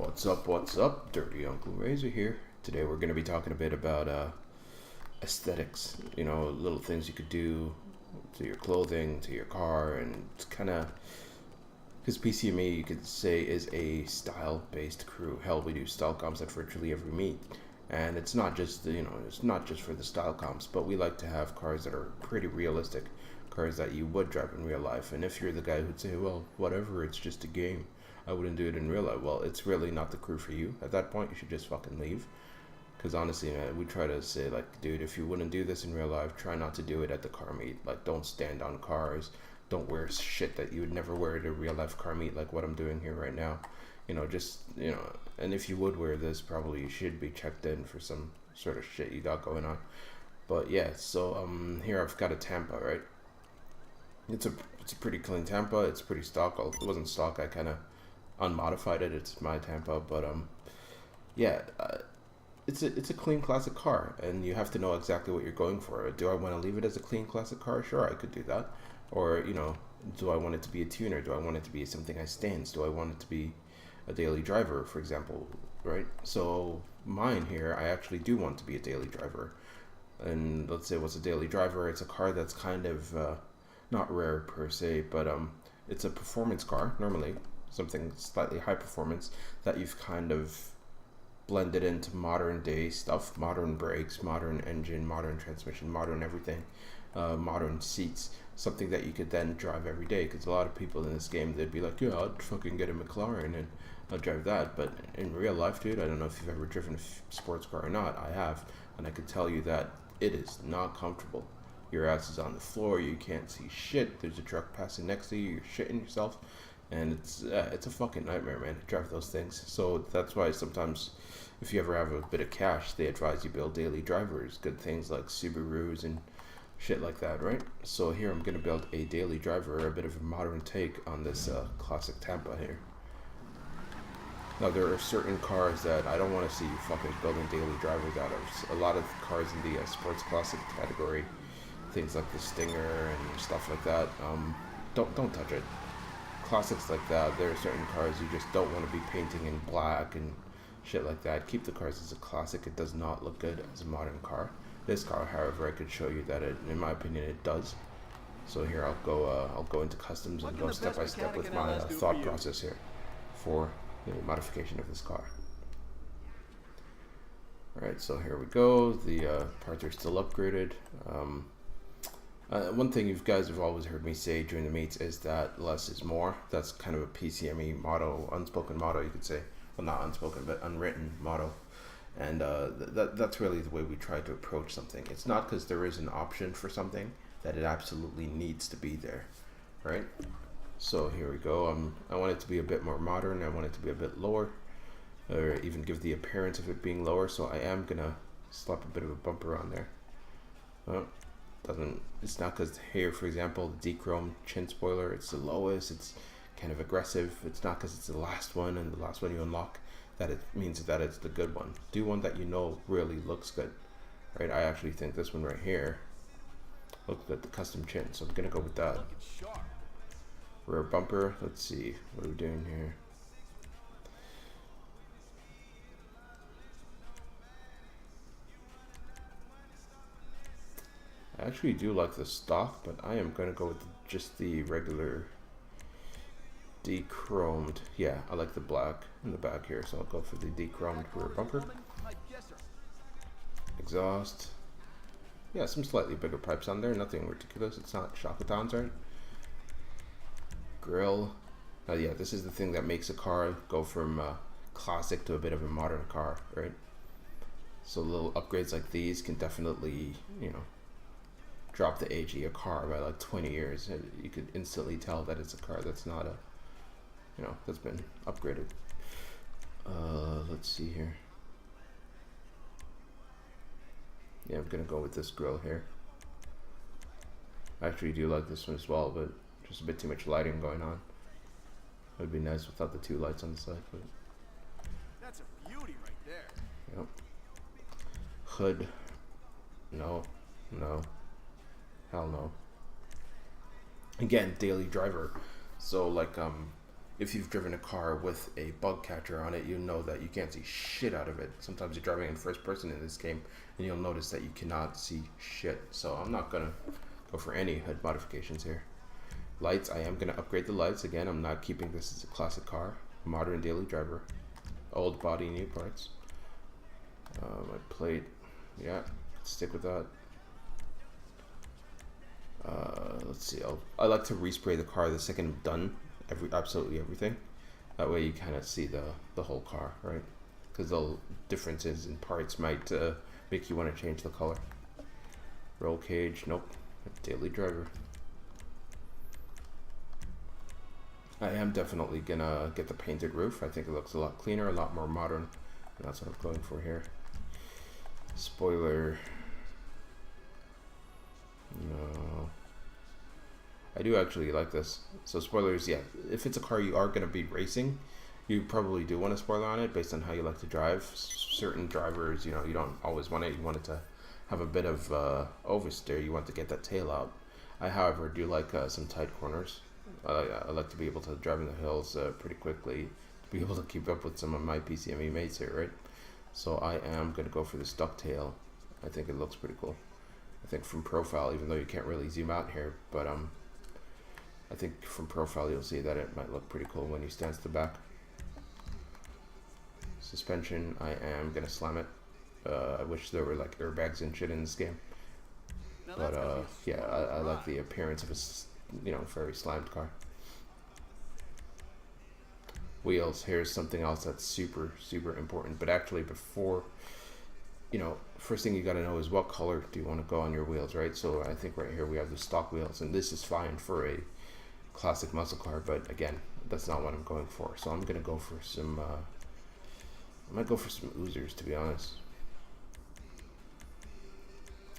What's up? Dirty Uncle Razor here. Today we're going to be talking a bit about aesthetics. You know, little things you could do to your clothing, to your car, and it's kind of... Because PCMA, you could say, is a style-based crew. Hell, we do style comps at virtually every meet. And it's not just, it's not just for the style comps, but we like to have cars that are pretty realistic. Cars that you would drive in real life. And if you're the guy who'd say, well, whatever, it's just a game, I wouldn't do it in real life. Well, it's really not the crew for you. At that point, you should just fucking leave. Because honestly, man, we try to say, like, dude, if you wouldn't do this in real life, try not to do it at the car meet. Like, don't stand on cars. Don't wear shit that you would never wear at a real life car meet, like what I'm doing here right now. And if you would wear this, probably you should be checked in for some sort of shit you got going on. But yeah, so here I've got a Tampa, right? It's a pretty clean Tampa. It's pretty stock. It wasn't stock. I kind of unmodified it. It's my Tampa, but yeah, it's a clean classic car, and you have to know exactly what you're going for. Do I want to leave it as a clean classic car? Sure, I could do that. Or do I want it to be a tuner? Do I want it to be something I stance? Do I want it to be a daily driver, for example? Right. So mine here, I actually do want to be a daily driver. And let's say what's a daily driver? It's a car that's kind of not rare per se, but it's a performance car normally, something slightly high performance that you've kind of blended into modern day stuff, modern brakes, modern engine, modern transmission, modern everything, modern seats, something that you could then drive every day. Because a lot of people in this game, they'd be like, yeah, I'll fucking get a McLaren and I'll drive that. But in real life, dude, I don't know if you've ever driven a sports car or not. I have, and I could tell you that it is not comfortable. Your ass is on the floor, you can't see shit, there's a truck passing next to you, you're shitting yourself, and it's a fucking nightmare, man, to drive those things. So that's why sometimes, if you ever have a bit of cash, they advise you build daily drivers, good things like Subarus and shit like that, right? So here I'm going to build a daily driver, a bit of a modern take on this classic Tampa here. Now, there are certain cars that I don't want to see you fucking building daily drivers out of. A lot of cars in the sports classic category, things like the Stinger and stuff like that, don't touch it. Classics like that, there are certain cars you just don't want to be painting in black and shit like that. Keep the cars as a classic. It does not look good as a modern car. This car, however, I could show you that it, in my opinion, it does. So here I'll go into customs and go step by step with my thought process here for the modification of this car. Alright, so here we go. The parts are still upgraded. One thing you guys have always heard me say during the meets is that less is more. That's kind of a PCME motto, unspoken motto, you could say. Well, not unspoken, but unwritten motto. And that's really the way we try to approach something. It's not because there is an option for something that it absolutely needs to be there, right? So here we go. I want it to be a bit more modern. I want it to be a bit lower, or even give the appearance of it being lower. So I am gonna slap a bit of a bumper on there. It's not because here, for example, the D-chrome chin spoiler, it's the lowest, it's kind of aggressive. It's not because it's the last one and the last one you unlock that it means that it's the good one. Do one that you know really looks good, right? I actually think this one right here looks at the custom chin, so I'm gonna go with that. Rear bumper, let's see, what are we doing here? I actually do like the stock, but I am going to go with just the regular de-chromed. Yeah, I like the black in the back here, so I'll go for the de-chromed rear bumper. Exhaust. Yeah, some slightly bigger pipes on there, nothing ridiculous. It's not Shockathons, right? Grill. Now, yeah, this is the thing that makes a car go from classic to a bit of a modern car, right? So little upgrades like these can definitely, drop the age of your car by like 20 years. You could instantly tell that it's a car that's not that's been upgraded. Let's see here. Yeah, I'm gonna go with this grill here. I actually do like this one as well, but just a bit too much lighting going on. It would be nice without the two lights on the side, but that's a beauty right there. Yep. Hood. No. Hell no. Again, daily driver. So like if you've driven a car with a bug catcher on it, you know that you can't see shit out of it. Sometimes you're driving in first person in this game, and you'll notice that you cannot see shit. So I'm not gonna go for any HUD modifications here. Lights, I am gonna upgrade the lights. Again, I'm not keeping this as a classic car. Modern daily driver. Old body, new parts. My plate, yeah, stick with that. Let's see, I like to respray the car the second I'm done absolutely everything. That way you kind of see the whole car, right? Because the differences in parts might make you want to change the color. Roll cage, nope. Daily driver. I am definitely gonna get the painted roof. I think it looks a lot cleaner, a lot more modern, and that's what I'm going for here. Spoiler. No. I do actually like this. So spoilers, yeah. If it's a car you are going to be racing, you probably do want a spoiler on it based on how you like to drive. Certain drivers, you know, you don't always want it. You want it to have a bit of oversteer. You want to get that tail out. I, however, do like some tight corners. I like to be able to drive in the hills pretty quickly to be able to keep up with some of my PCME mates here, right? So I am going to go for this ducktail. I think it looks pretty cool. I think from profile, even though you can't really zoom out here, but I think from profile you'll see that it might look pretty cool when you stand to the back. Suspension, I am gonna slam it. I wish there were like airbags and shit in this game, but yeah, I like the appearance of a, you know, very slammed car. Wheels, here's something else that's super important, but actually before, you know, first thing you got to know is what color do you want to go on your wheels, right? So I think right here we have the stock wheels, and this is fine for a classic muscle car, but again, that's not what I'm going for. So I'm gonna go for some I might go for some oozers, to be honest.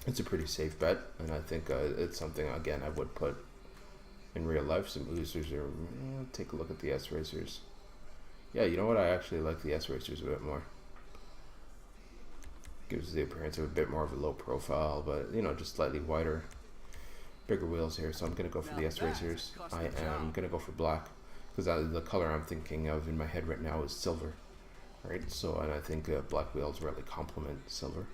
It's a pretty safe bet, and I think it's something, again, I would put in real life. Some oozers, or take a look at the S racers. Yeah, you know what, I actually like the S racers a bit more. Gives the appearance of a bit more of a low profile, but you know, just slightly wider, bigger wheels here. So I'm gonna go for the S racers. I am gonna go for black because the color I'm thinking of in my head right now is silver, right? So, and I think black wheels really complement silver.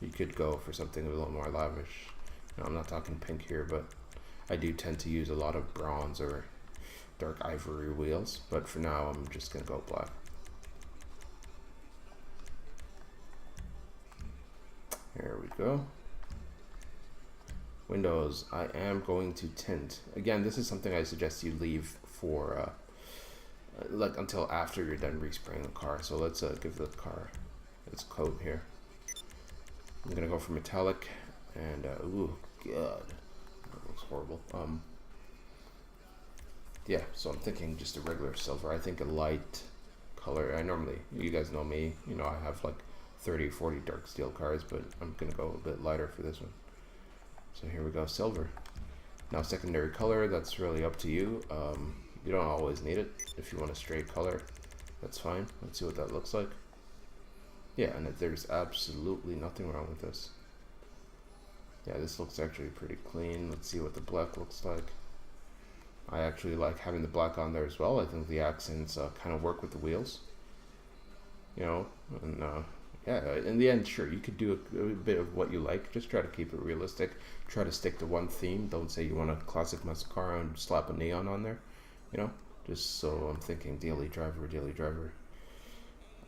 You could go for something a little more lavish. You know, I'm not talking pink here, but I do tend to use a lot of bronze or dark ivory wheels. But for now, I'm just gonna go black. There we go. Windows, I am going to tint. Again, this is something I suggest you leave for like until after you're done respraying the car. So let's give the car its coat here. I'm gonna go for metallic, and ooh, god, that looks horrible. Yeah, so I'm thinking just a regular silver. I think a light color. I normally, you guys know me, you know, I have like 30, 40 dark steel cars, but I'm gonna go a bit lighter for this one. So here we go, silver. Now secondary color, that's really up to you. You don't always need it. If you want a straight color, that's fine. Let's see what that looks like. Yeah, and there's absolutely nothing wrong with this. Yeah, this looks actually pretty clean. Let's see what the black looks like. I actually like having the black on there as well. I think the accents kind of work with the wheels. You know, and yeah, in the end, sure, you could do a bit of what you like. Just try to keep it realistic. Try to stick to one theme. Don't say you want a classic muscle car and slap a neon on there. You know, just so I'm thinking daily driver, daily driver.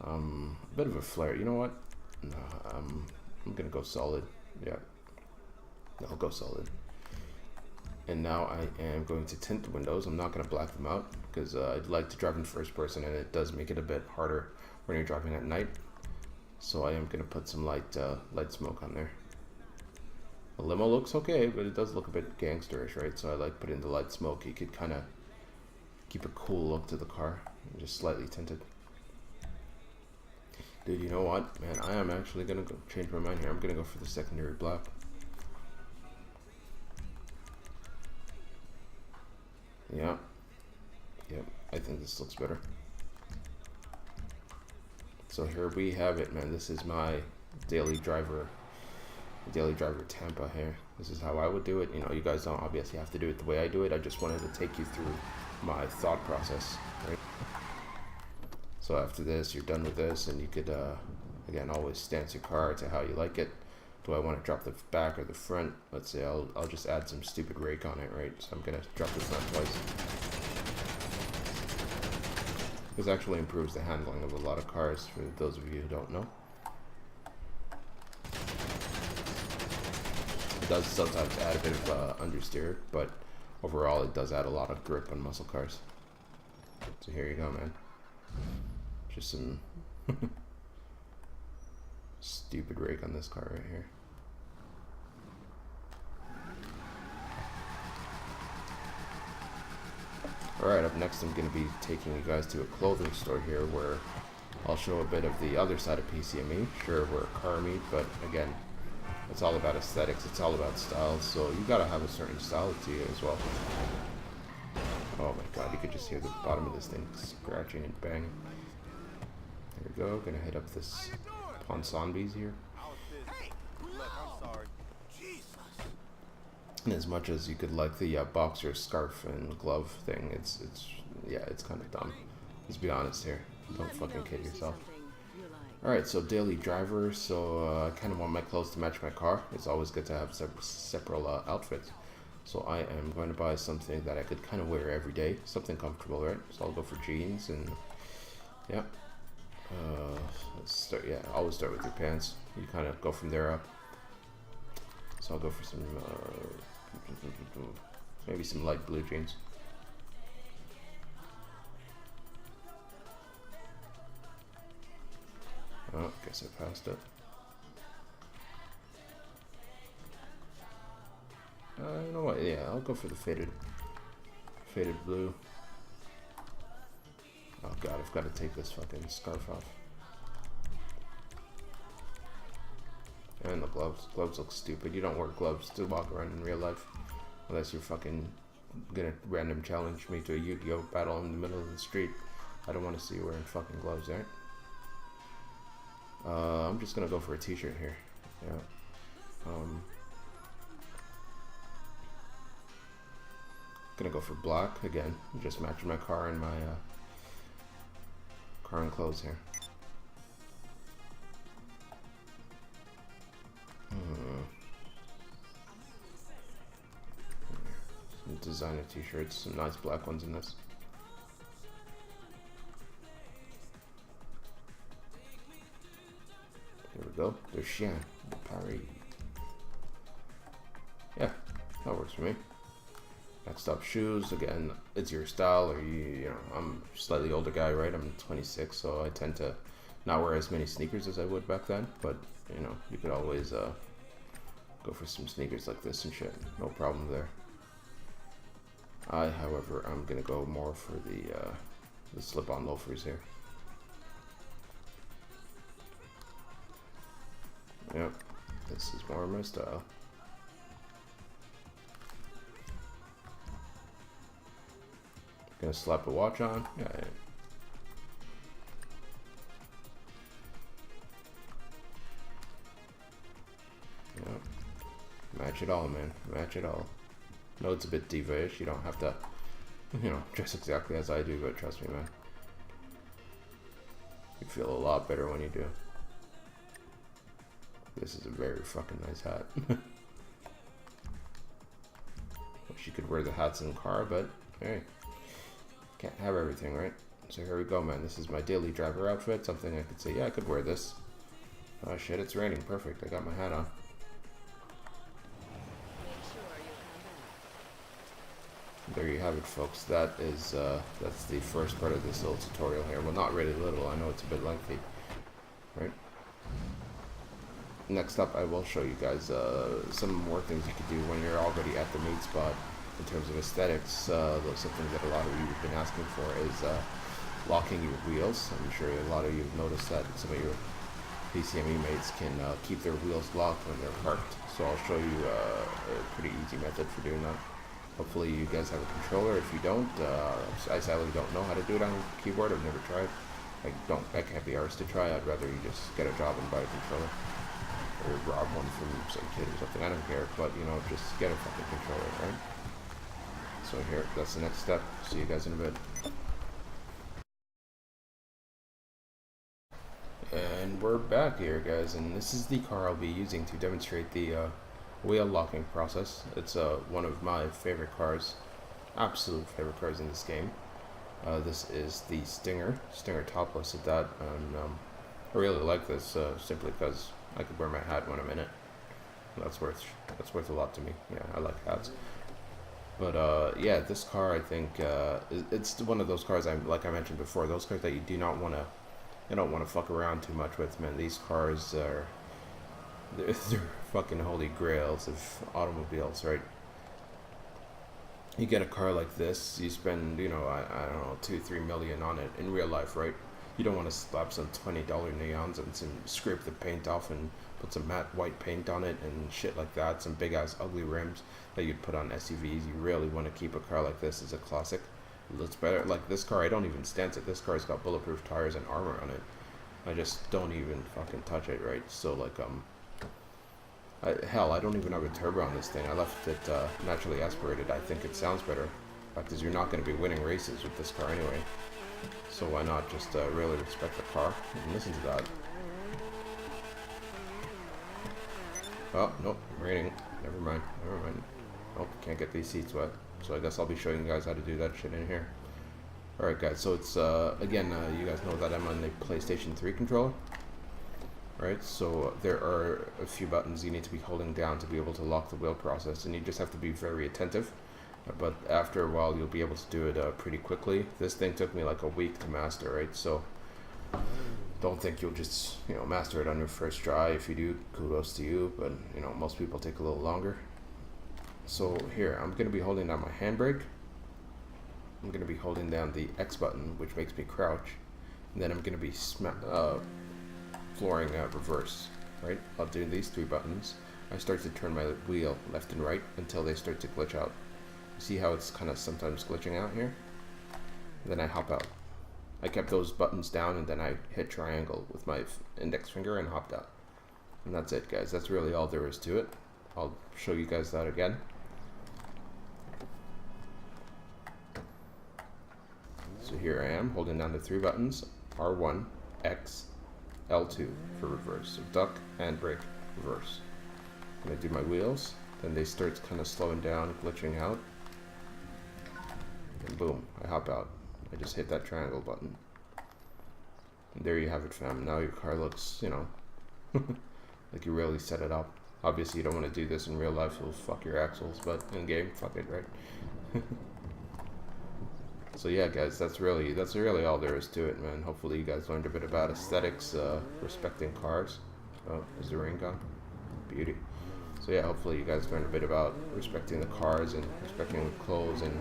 A bit of a flare. You know what? No, I'm gonna go solid. Yeah, I'll go solid. And now I am going to tint the windows. I'm not gonna black them out because I'd like to drive in first person, and it does make it a bit harder when you're driving at night. So I am gonna put some light smoke on there. The limo looks okay, but it does look a bit gangsterish, right? So I like putting the light smoke. You could kind of keep a cool look to the car, just slightly tinted. Dude, you know what, man? I am actually gonna go change my mind here. I'm gonna go for the secondary black. Yeah, yep. I think this looks better. So here we have it, man. This is my daily driver Tampa here. This is how I would do it. You know, you guys don't obviously have to do it the way I do it. I just wanted to take you through my thought process, right? So after this, you're done with this, and you could, again, always stance your car to how you like it. Do I want to drop the back or the front? Let's say I'll just add some stupid rake on it, right? So I'm gonna drop the front twice. This actually improves the handling of a lot of cars, for those of you who don't know. It does sometimes add a bit of understeer, but overall it does add a lot of grip on muscle cars. So here you go, man. Just some stupid rake on this car right here. Alright, up next I'm going to be taking you guys to a clothing store here where I'll show a bit of the other side of PCME. Sure, we're a car meet, but again, it's all about aesthetics, it's all about style, so you gotta have a certain style to you as well. Oh my god, you could just hear the bottom of this thing scratching and banging. There we go, gonna hit up this Ponsonbis here. And as much as you could like the boxer scarf and glove thing, it's kind of dumb. Let's be honest here. Don't fucking kid yourself. Alright, so daily driver. So I kind of want my clothes to match my car. It's always good to have separate outfits. So I am going to buy something that I could kind of wear every day. Something comfortable, right? So I'll go for jeans and yeah. Let's start. Yeah, always start with your pants. You kind of go from there up. So I'll go for some maybe some light blue jeans. Oh, guess I passed it. You know what? Yeah, I'll go for the faded blue. Oh god, I've got to take this fucking scarf off. And the gloves. Gloves look stupid. You don't wear gloves to walk around in real life. Unless you're fucking gonna random challenge me to a Yu-Gi-Oh battle in the middle of the street. I don't want to see you wearing fucking gloves, right? I'm just gonna go for a t-shirt here. Yeah. Gonna go for black again. Just matching my car and my car and clothes here. Some designer t-shirts, some nice black ones in this. There we go. There's Chien, the Paris. Yeah, that works for me. Next up, shoes. Again, it's your style, or you know, I'm a slightly older guy, right? I'm 26, so I tend to not wear as many sneakers as I would back then. But you know, you could always go for some sneakers like this and shit. No problem there. However, I'm gonna go more for the slip-on loafers here. Yep, this is more my style. Gonna slap a watch on. Yeah. Yep. Match it all, man. Match it all. No, it's a bit diva-ish. You don't have to, you know, dress exactly as I do, but trust me, man. You feel a lot better when you do. This is a very fucking nice hat. Wish you could wear the hats in the car, but hey, can't have everything, right? So here we go, man. This is my daily driver outfit. Something I could say, yeah, I could wear this. Oh shit, it's raining. Perfect. I got my hat on. There you have it, folks. That is that's the first part of this little tutorial here. Well, not really little. I know it's a bit lengthy, right? Next up, I will show you guys some more things you can do when you're already at the meat spot in terms of aesthetics. Those are things that a lot of you have been asking for is locking your wheels. I'm sure a lot of you have noticed that some of your PCME mates can keep their wheels locked when they're parked. So I'll show you a pretty easy method for doing that. Hopefully you guys have a controller. If you don't, I sadly don't know how to do it on a keyboard. I've never tried. I can't be arsed to try. I'd rather you just get a job and buy a controller. Or rob one from some kid or something. I don't care. But, you know, just get a fucking controller, right? So here, that's the next step. See you guys in a bit. And we're back here, guys, and this is the car I'll be using to demonstrate the wheel locking process. It's one of my favorite cars, absolute favorite cars in this game. This is the Stinger topless at that, and I really like this simply because I could wear my hat when I'm in it. That's worth a lot to me. Yeah, I like hats. But yeah, this car, I think it's one of those cars, like I mentioned before, those cars that you don't want to fuck around too much with, man. These cars they're fucking holy grails of automobiles, right? You get a car like this, you spend, I don't know, 2-3 million on it in real life, right? You don't want to slap some $20 neons and scrape the paint off and put some matte white paint on it and shit like that, some big ass ugly rims that you'd put on SUVs. You really want to keep a car like this as a classic. It looks better. Like this car, I don't even stance it. This car's got bulletproof tires and armor on it. I just don't even fucking touch it, right? So like hell, I don't even have a turbo on this thing. I left it naturally aspirated. I think it sounds better. Fact is, you're not going to be winning races with this car anyway. So why not just really respect the car and listen to that? Oh, nope, raining. Never mind. Oh, can't get these seats wet. So I guess I'll be showing you guys how to do that shit in here. Alright guys, so it's, again, you guys know that I'm on the PlayStation 3 controller. Right, so there are a few buttons you need to be holding down to be able to lock the wheel process, and you just have to be very attentive. But after a while, you'll be able to do it pretty quickly. This thing took me like a week to master, right? So don't think you'll just, master it on your first try. If you do, kudos to you, but, most people take a little longer. So here, I'm going to be holding down my handbrake. I'm going to be holding down the X button, which makes me crouch. And then I'm going to be flooring reverse, right? I'll do these 3 buttons. I start to turn my wheel left and right until they start to glitch out. See how it's kind of sometimes glitching out here? Then I hop out. I kept those buttons down and then I hit triangle with my index finger and hopped out. And that's it, guys. That's really all there is to it. I'll show you guys that again. So here I am holding down the 3 buttons, R1, X, L2 for reverse. So duck and brake, reverse. And I do my wheels, then they start kind of slowing down, glitching out. And boom, I hop out. I just hit that triangle button. And there you have it, fam. Now your car looks, like you really set it up. Obviously you don't want to do this in real life, you'll fuck your axles, but in game, fuck it, right? So yeah, guys, that's really all there is to it, man. Hopefully you guys learned a bit about aesthetics, respecting cars. Oh, is the rain gone? Beauty. So yeah, hopefully you guys learned a bit about respecting the cars and respecting the clothes and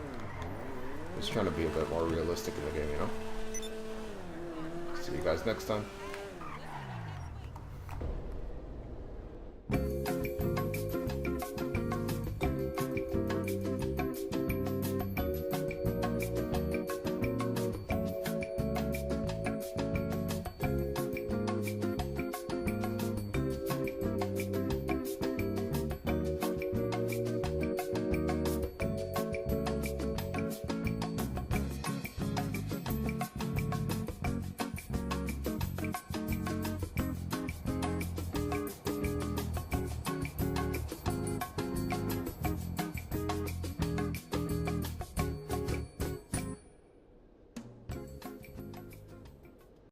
just trying to be a bit more realistic in the game, See you guys next time.